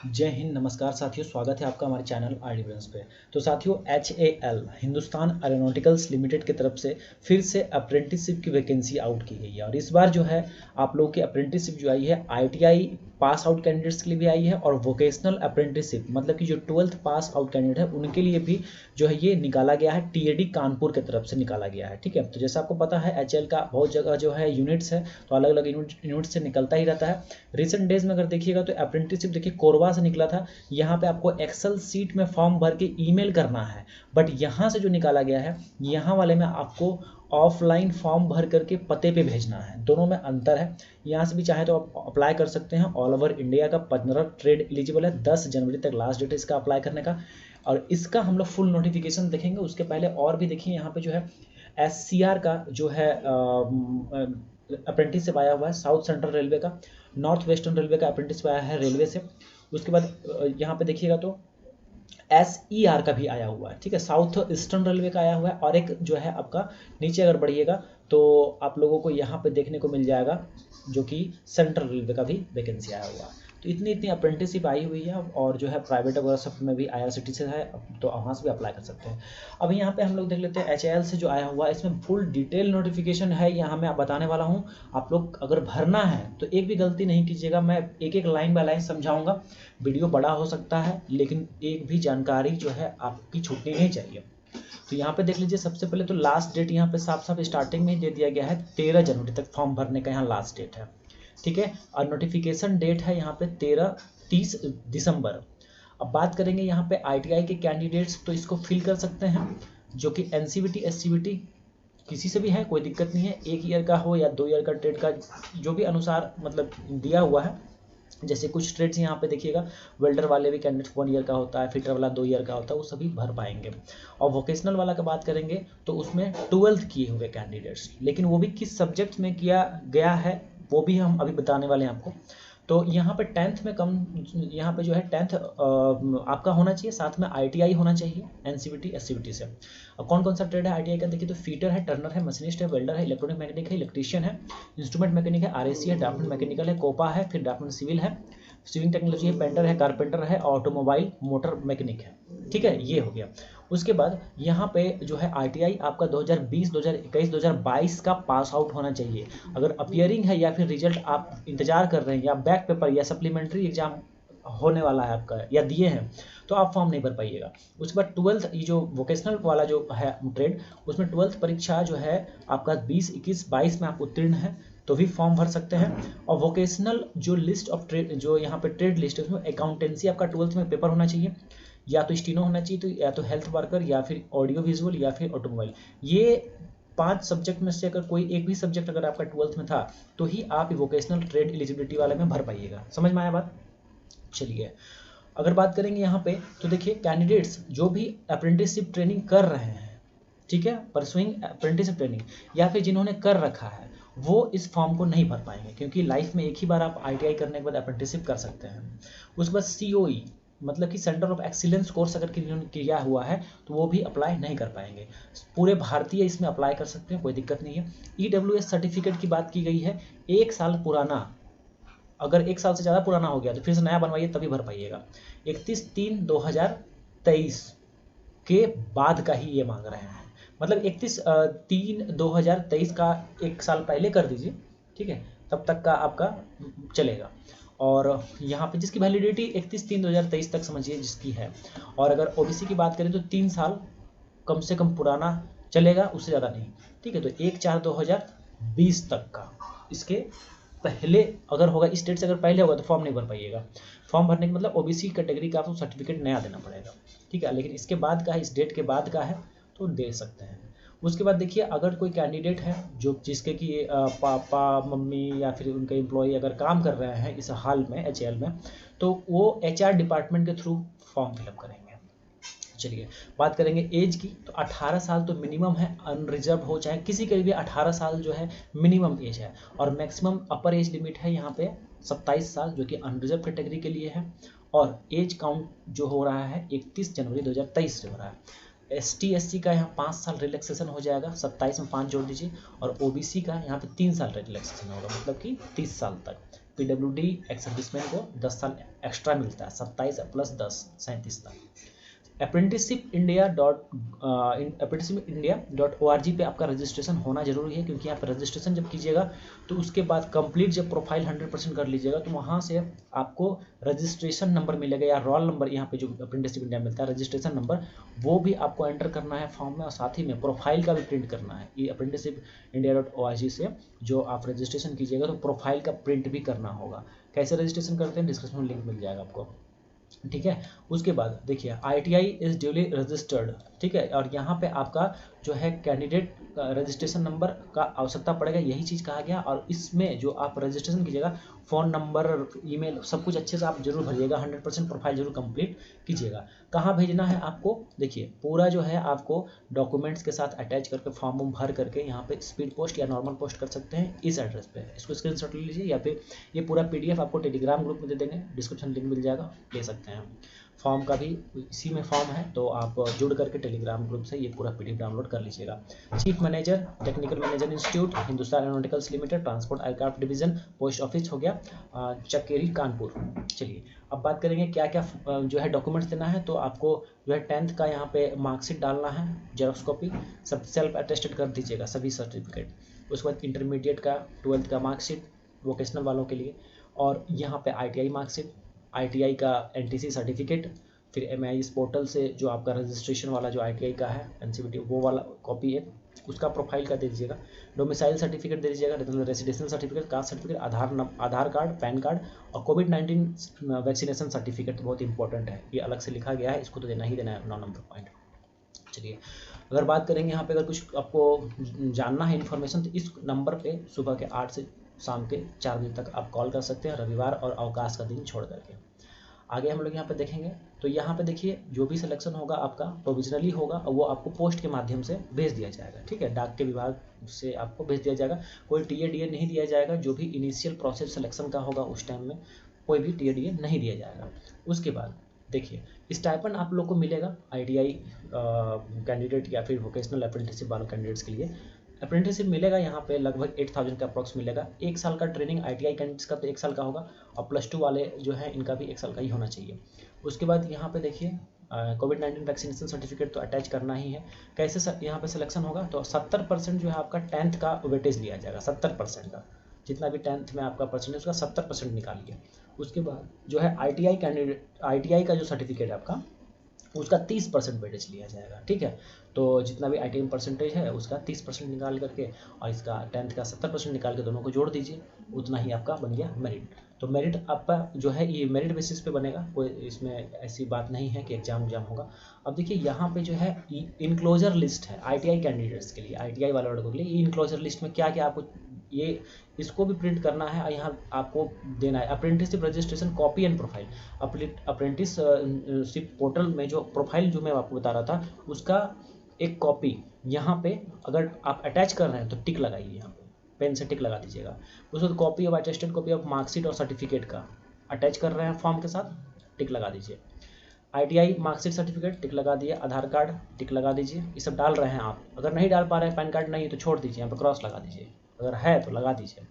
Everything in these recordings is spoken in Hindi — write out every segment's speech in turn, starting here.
जय हिंद, नमस्कार साथियों। स्वागत है आपका हमारे चैनल आर डी ब्रेन्स पे। तो साथियों, HAL हिंदुस्तान एरोनॉटिकल्स लिमिटेड की तरफ से फिर से अप्रेंटिसशिप की वैकेंसी आउट की गई है। और इस बार जो है आप लोग की अप्रेंटिसशिप जो आई है ITI पास आउट कैंडिडेट्स के लिए भी आई है, और वोकेशनल अप्रेंटिसशिप मतलब कि जो 12th पास आउट कैंडिडेट है उनके लिए भी जो है ये निकाला गया है। TAD कानपुर की तरफ से निकाला गया है। ठीक है, तो जैसा आपको पता है HAL का बहुत जगह जो है यूनिट्स है, तो अलग अलग यूनिट से निकलता ही रहता है। रिसेंट डेज में अगर देखिएगा तो अप्रेंटिसशिप देखिए कोरबा से निकला था। यहाँ पे आपको एक्सेल सीट में फॉर्म भर के ईमेल करना है, बट यहाँ से जो निकाला गया है यहाँ वाले में आपको ऑफलाइन फॉर्म भर करके पते पे भेजना है। दोनों में अंतर है। यहाँ से भी चाहे तो आप अप्लाई कर सकते हैं। ऑल ओवर इंडिया का 15 ट्रेड एलिजिबल है। 10 जनवरी तक लास्ट डेट है इसका अप्लाई करने का। और इसका हम लोग फुल नोटिफिकेशन देखेंगे। उसके पहले और भी देखिए, यहाँ पे जो है SCR का जो है अप्रेंटिसशिप आया हुआ है साउथ सेंट्रल रेलवे का। नॉर्थ वेस्टर्न रेलवे का अप्रेंटिसशिप आया है रेलवे से। उसके बाद यहाँ पे देखिएगा तो SER का भी आया हुआ है। ठीक है, साउथ ईस्टर्न रेलवे का आया हुआ है। और एक जो है आपका नीचे अगर बढ़िएगा तो आप लोगों को यहाँ पे देखने को मिल जाएगा जो कि सेंट्रल रेलवे का भी वैकेंसी आया हुआ है। तो इतनी अप्रेंटिसशिप आई हुई है। और जो है प्राइवेट वगैरह सब में भी IRCTC से है, तो वहाँ से भी अप्लाई कर सकते हैं। अब यहाँ पे हम लोग देख लेते हैं HAL से जो आया हुआ है, इसमें फुल डिटेल नोटिफिकेशन है। यहाँ मैं बताने वाला हूँ। आप लोग अगर भरना है तो एक भी गलती नहीं कीजिएगा। मैं एक एक लाइन बाय लाइन समझाऊंगा। वीडियो बड़ा हो सकता है लेकिन एक भी जानकारी जो है आपकी छूटनी नहीं चाहिए। तो यहाँ पे देख लीजिए, सबसे पहले तो लास्ट डेट यहाँ पे साफ साफ स्टार्टिंग में ही दे दिया गया है। 13 जनवरी तक फॉर्म भरने का यहाँ लास्ट डेट है। ठीक है, और नोटिफिकेशन डेट है यहाँ पे 30 दिसंबर। अब बात करेंगे यहाँ पे ITI के कैंडिडेट्स, तो इसको फिल कर सकते हैं जो कि NCVT SCVT किसी से भी है, कोई दिक्कत नहीं है। 1 ईयर का हो या 2 ईयर का ट्रेड का जो भी अनुसार मतलब दिया हुआ है। जैसे कुछ ट्रेड्स यहाँ पे देखिएगा, वेल्डर वाले भी कैंडिडेट 1 ईयर का होता है, फिटर वाला 2 ईयर का होता है, वो सभी भर पाएंगे। और वोकेशनल वाला का बात करेंगे तो उसमें 12th किए हुए कैंडिडेट्स, लेकिन वो भी किस सब्जेक्ट में किया गया है वो भी हम अभी बताने वाले हैं आपको। तो यहाँ पे 10th में कम, यहाँ पे जो है 10th आपका होना चाहिए, साथ में ITI होना चाहिए NCVT SCVT से। अब कौन कौन सा ट्रेड है ITI का देखिए, तो फीटर है, टर्नर है, मशीनिस्ट है, वेल्डर है, इलेक्ट्रॉनिक मैकेनिक है, इलेक्ट्रीशियन है, इंस्ट्रूमेंट मैकेनिक है, RAC है, ड्राफ्टमैन मैकेनिकल है, कोपा है, फिर ड्राफ्टमैन सिविल है, स्विंग टेक्नोलॉजी है, पेंटर है, कारपेंटर है, ऑटोमोबाइल मोटर मैकेनिक है। ठीक है, ये हो गया। उसके बाद यहाँ पे जो है ITI आपका 2020 2021 2022 का पास आउट होना चाहिए। अगर अपियरिंग है या फिर रिजल्ट आप इंतजार कर रहे हैं, या बैक पेपर या सप्लीमेंट्री एग्जाम होने वाला है आपका या दिए हैं, तो आप फॉर्म नहीं भर पाइएगा। उसके बाद 12th ये जो वोकेशनल वाला जो है ट्रेड, उसमें 12th परीक्षा जो है आपका 20 21 22 में आप उत्तीर्ण है तो भी फॉर्म भर सकते हैं। और वोकेशनल जो लिस्ट ऑफ ट्रेड, जो यहाँ पे ट्रेड लिस्ट है, उसमें अकाउंटेंसी आपका 12th में पेपर होना चाहिए, या तो स्टीनो होना चाहिए, तो या तो हेल्थ वर्कर, या फिर ऑडियो विजुअल, या फिर ऑटोमोबाइल। ये 5 सब्जेक्ट में से अगर कोई एक भी सब्जेक्ट अगर आपका 12th में था तो ही आप वोकेशनल ट्रेड एलिजिबिलिटी वाले में भर पाइएगा। समझ में आया बात? चलिए, अगर बात करेंगे यहाँ पे तो देखिए, कैंडिडेट्स जो भी अप्रेंटिसशिप ट्रेनिंग कर रहे हैं, ठीक है, परसुइंग अप्रेंटिसशिप ट्रेनिंग, या फिर जिन्होंने कर रखा है, वो इस फॉर्म को नहीं भर पाएंगे, क्योंकि लाइफ में एक ही बार आप ITI करने के बाद अप्रेंटिसशिप कर सकते हैं। उसके बाद COE मतलब कि सेंटर ऑफ एक्सीलेंस कोर्स अगर किन्होंने किया हुआ है तो वो भी अप्लाई नहीं कर पाएंगे। पूरे भारतीय इसमें अप्लाई कर सकते हैं, कोई दिक्कत नहीं है। EWS सर्टिफिकेट की बात की गई है, 1 साल पुराना, अगर 1 साल से ज़्यादा पुराना हो गया तो फिर से नया बनवाइए तभी भर पाइएगा। 31/3/2023 के बाद का ही ये मांग रहे हैं, मतलब 31/3/2023 का 1 साल पहले कर दीजिए। ठीक है, तब तक का आपका चलेगा। और यहाँ पे जिसकी वैलिडिटी 31/3/2023 तक समझिए जिसकी है। और अगर OBC की बात करें तो 3 साल कम से कम पुराना चलेगा, उससे ज़्यादा नहीं। ठीक है, तो 1/4/2020 तक का, इसके पहले अगर होगा, इस डेट से अगर पहले होगा तो फॉर्म नहीं भर पाइएगा। फॉर्म भरने का मतलब OBC कैटेगरी का आपको सर्टिफिकेट नया देना पड़ेगा। ठीक है, लेकिन इसके बाद का है, इस डेट के बाद का है तो दे सकते हैं। उसके बाद देखिए, अगर कोई कैंडिडेट है जो जिसके कि पापा मम्मी या फिर उनके एम्प्लॉय अगर काम कर रहे हैं इस हाल में HAL में, तो वो HR डिपार्टमेंट के थ्रू फॉर्म फिलअप करेंगे। चलिए, बात करेंगे एज की, तो 18 साल तो मिनिमम है, अनरिजर्व हो चाहे किसी के लिए भी 18 साल जो है मिनिमम एज है। और मैक्सिमम अपर एज लिमिट है यहाँ पे 27 साल, जो कि अनरिजर्व कैटेगरी के लिए है। और एज काउंट जो हो रहा है 31 जनवरी 2023 से हो रहा है। ST SC का यहाँ 5 साल रिलैक्सेशन हो जाएगा, 27 में 5 जोड़ दीजिए। और OBC का यहाँ पे 3 साल रिलैक्सेशन होगा, मतलब कि 30 साल तक। PWD एक्स सर्विसमैन को 10 साल एक्स्ट्रा मिलता है, 27 प्लस 10 37 साल। apprenticeshipindia.org पे आपका रजिस्ट्रेशन होना जरूरी है, क्योंकि यहाँ पे रजिस्ट्रेशन जब कीजिएगा तो उसके बाद कंप्लीट जब प्रोफाइल 100% कर लीजिएगा तो वहाँ से आपको रजिस्ट्रेशन नंबर मिलेगा या रोल नंबर, यहाँ पे जो अप्रेंटिसशिप इंडिया मिलता है रजिस्ट्रेशन नंबर, वो भी आपको एंटर करना है फॉर्म में, और साथ ही में प्रोफाइल का भी प्रिंट करना है। ये apprenticeshipindia.org से जो आप रजिस्ट्रेशन कीजिएगा तो प्रोफाइल का प्रिंट भी करना होगा। कैसे रजिस्ट्रेशन करते हैं डिस्क्रिप्शन में लिंक मिल जाएगा आपको, ठीक है। उसके बाद देखिए ITI इज ड्यूली रजिस्टर्ड, ठीक है, और यहाँ पे आपका जो है कैंडिडेट रजिस्ट्रेशन नंबर का आवश्यकता पड़ेगा, यही चीज़ कहा गया। और इसमें जो आप रजिस्ट्रेशन कीजिएगा फ़ोन नंबर, ईमेल, सब कुछ अच्छे से आप जरूर भरिएगा, 100% प्रोफाइल जरूर कंप्लीट कीजिएगा। कहाँ भेजना है आपको, देखिए पूरा जो है आपको डॉक्यूमेंट्स के साथ अटैच करके फॉर्म भर करके यहाँ पे स्पीड पोस्ट या नॉर्मल पोस्ट कर सकते हैं इस एड्रेस पे। इसको स्क्रीनशॉट ले लीजिए, या फिर ये पूरा PDF आपको टेलीग्राम ग्रुप में दे देंगे, डिस्क्रिप्शन लिंक मिल जाएगा, ले सकते हैं। फॉर्म का भी इसी में फॉर्म है, तो आप जुड़ करके टेलीग्राम ग्रुप से ये पूरा PDF डाउनलोड कर लीजिएगा। Chief manager, technical manager institute, Hindustan aeronauticals limited, transport aircraft division, post office हो गया चकेरी कानपुर। चलिए अब बात करेंगे क्या क्या जो है डॉक्यूमेंट्स देना है। तो आपको जो है 10th का यहाँ पे मार्कशीट डालना है, जेरॉक्स कॉपी, सब सेल्फ अटेस्टेड कर दीजिएगा सभी सर्टिफिकेट। उसके बाद इंटरमीडिएट का 12th का मार्कशीट वोकेशनल वालों के लिए, और यहाँ पे ITI मार्कशीट, ITI का NTC सर्टिफिकेट, फिर MIS पोर्टल से जो आपका रजिस्ट्रेशन वाला जो ITI का है NCVT वो वाला कॉपी है, उसका प्रोफाइल का दे दीजिएगा। डोमिसाइल सर्टिफिकेट दे दीजिएगा, रेसिडेंशियल सर्टिफिकेट, कास्ट सर्टिफिकेट, आधार कार्ड, पैन कार्ड, और कोविड-19 वैक्सीनेशन सर्टिफिकेट बहुत इंपॉर्टेंट है, ये अलग से लिखा गया है, इसको तो देना ही देना है 9 नंबर पॉइंट। चलिए अगर बात करेंगे यहाँ पे, अगर कुछ आपको जानना है इन्फॉर्मेशन तो इस नंबर पे सुबह के 8 से शाम के 4 बजे तक आप कॉल कर सकते हैं, रविवार और अवकाश का दिन छोड़ करके। आगे हम लोग यहाँ पे देखेंगे, तो यहाँ पे देखिए जो भी सिलेक्शन होगा आपका प्रोविजनली होगा, और वो आपको पोस्ट के माध्यम से भेज दिया जाएगा, ठीक है, डाक के विभाग से आपको भेज दिया जाएगा। कोई TA नहीं दिया जाएगा, जो भी इनिशियल प्रोसेस सिलेक्शन का होगा उस टाइम में कोई भी TA नहीं दिया जाएगा। उसके बाद देखिए स्टाइपेंड आप लोग को मिलेगा ITI कैंडिडेट या फिर वोकेशनल अप्रेंटिसशिप वाले कैंडिडेट्स के लिए अप्रेंटिसशिप मिलेगा यहाँ पे लगभग 8000 का अप्रॉक्स मिलेगा। 1 साल का ट्रेनिंग ITI कैंडिडेट्स का तो 1 साल का होगा, और +2 वाले जो है इनका भी 1 साल का ही होना चाहिए। उसके बाद यहाँ पे देखिए कोविड-19 वैक्सीनेशन सर्टिफिकेट तो अटैच करना ही है। कैसे यहाँ पे सिलेक्शन होगा, तो 70% जो है आपका 10th का वेटेज लिया जाएगा, 70% का, जितना भी 10th में आपका परसेंटेज उसका 70% निकालिए। उसके बाद जो है ITI कैंडिडेट, ITI का जो सर्टिफिकेट है आपका उसका 30% वेटेज लिया जाएगा, ठीक है। तो जितना भी ITI परसेंटेज है उसका 30% निकाल करके और इसका 10th का 70% निकाल के दोनों को जोड़ दीजिए, उतना ही आपका बन गया मेरिट। तो मेरिट आपका जो है ये मेरिट बेसिस पे बनेगा, कोई इसमें ऐसी बात नहीं है कि एग्जाम होगा। अब देखिए यहाँ पे जो है इनक्लोजर लिस्ट है ITI कैंडिडेट्स के लिए, ITI वाले लड़कों के लिए। ये इनक्लोजर लिस्ट में क्या क्या आपको ये इसको भी प्रिंट करना है, यहाँ आपको देना है apprenticeship registration copy and profile. Apprenticeship portal में जो प्रोफाइल जो मैं आपको बता रहा था उसका एक कॉपी यहाँ पे अगर आप अटैच कर रहे हैं तो टिक लगाइए, यहाँ पे पेन से टिक लगा दीजिएगा। उसके बाद copy of attested copy of marksheet और सर्टिफिकेट का अटैच कर रहे हैं फॉर्म के साथ, टिक लगा दीजिए। ITI मार्कशीट सर्टिफिकेट टिक लगा दिए, आधार कार्ड टिक लगा दीजिए। ये सब डाल रहे हैं आप, अगर नहीं डाल पा रहे हैं पैन कार्ड नहीं तो छोड़ दीजिए, यहाँ पे क्रॉस लगा दीजिए, अगर है तो लगा दीजिए,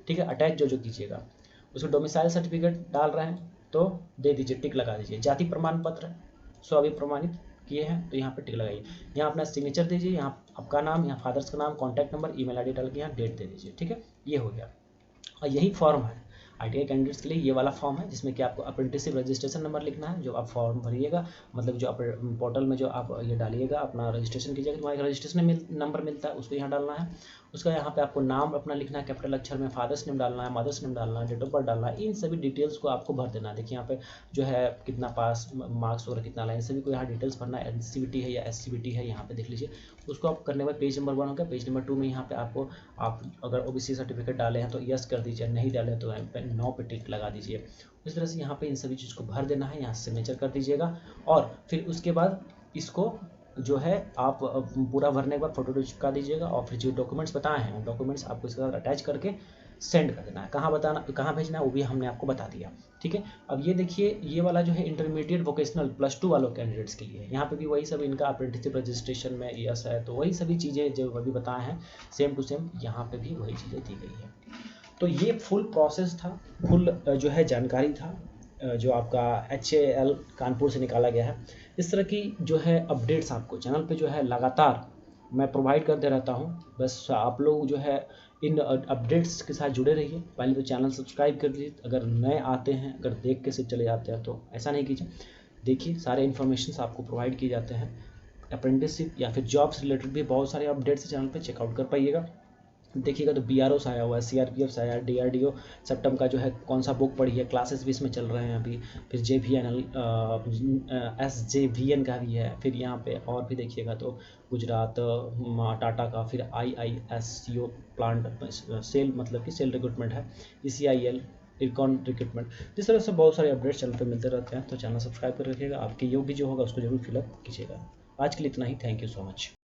ठीक है। अटैच जो कीजिएगा। उसमें डोमिसाइल सर्टिफिकेट डाल रहे हैं तो दे दीजिए, टिक लगा दीजिए। जाति प्रमाण पत्र स्व प्रमाणित किए हैं तो यहाँ पे टिक लगाइए। यहाँ अपना सिग्नेचर दीजिए, यहाँ आपका नाम, यहाँ फादर्स का नाम, कॉन्टैक्ट नंबर, email ID डाल के यहाँ डेट दे दीजिए, ठीक है। ये हो गया, और यही फॉर्म है ITI कैंडिडेट्स के लिए, ये वाला फॉर्म है जिसमें कि आपको अप्रेंटिसशिप रजिस्ट्रेशन नंबर लिखना है। जो आप फॉर्म भरिएगा, मतलब जो पोर्टल में जो आप ये डालिएगा अपना रजिस्ट्रेशन कीजिएगा, तुम्हारा रजिस्ट्रेशन नंबर मिलता है उसको यहाँ डालना है। उसका यहाँ पे आपको नाम अपना लिखना है कैपिटल अक्षर में, फादर्स नेम डालना है, मदर्स नेम डालना है, डेट ऑफ बर्थ डालना है, इन सभी डिटेल्स को आपको भर देना है। देखिए यहाँ पे जो है कितना पास मार्क्स वगैरह कितना लाइन, सभी को यहाँ डिटेल्स भरना है। NCVT है या SCVT है यहाँ पे देख लीजिए। उसको आप करने के बाद पेज नंबर 1 हो गया। पेज नंबर 2 में यहाँ पे आपको आप अगर OBC सर्टिफिकेट डाले हैं तो यस कर दीजिए, नहीं डाले तो नो पे टिक लगा दीजिए। इस तरह से यहाँ पे इन सभी चीज़ को भर देना है, यहाँ सिग्नेचर कर दीजिएगा। और फिर उसके बाद इसको जो है आप पूरा भरने के बाद फोटो चिपका दीजिएगा, और फिर जो डॉक्यूमेंट्स बताए हैं डॉक्यूमेंट्स आपको इसके साथ अटैच करके सेंड कर देना है। कहाँ भेजना है वो भी हमने आपको बता दिया, ठीक है। अब ये देखिए ये वाला जो है इंटरमीडिएट वोकेशनल +2 वालों कैंडिडेट्स के लिए, यहाँ पे भी वही सब इनका अप्रेंटिसशिप रजिस्ट्रेशन में यस है, तो वही सभी चीज़ें जो अभी बताए हैं सेम टू सेम यहाँ पे भी वही चीज़ें दी गई है। तो ये फुल प्रोसेस था, फुल जो है जानकारी था जो आपका HAL कानपुर से निकाला गया है। इस तरह की जो है अपडेट्स आपको चैनल पे जो है लगातार मैं प्रोवाइड करते रहता हूँ। बस आप लोग जो है इन अपडेट्स के साथ जुड़े रहिए। पहले तो चैनल सब्सक्राइब कर लीजिए, अगर नए आते हैं, अगर देख के सिर्फ चले जाते हैं तो ऐसा नहीं कीजिए। देखिए सारे इन्फॉर्मेशन आपको प्रोवाइड किए जाते हैं। अप्रेंटिसशिप या फिर जॉब्स रिलेटेड भी बहुत सारे अपडेट्स चैनल पे चेकआउट कर पाइएगा। देखिएगा तो BROs आया हुआ है, CRPF आया, DRDO सेप्टम का जो है कौन सा बुक पढ़ी है, क्लासेस भी इसमें चल रहे हैं अभी। फिर JVN SJVN का भी है। फिर यहाँ पे और भी देखिएगा तो गुजरात टाटा का, फिर IISCO प्लांट सेल मतलब कि सेल रिक्रूटमेंट है, ECIL इरकॉन रिक्रूटमेंट। जिस तरह से बहुत सारे अपडेट्स चैनल पे मिलते रहते हैं। तो चैनल सब्सक्राइब कर रखिएगा, आपके योग भी जो होगा उसको जरूर फिलअप कीजिएगा। आज के लिए इतना ही। Thank you so much.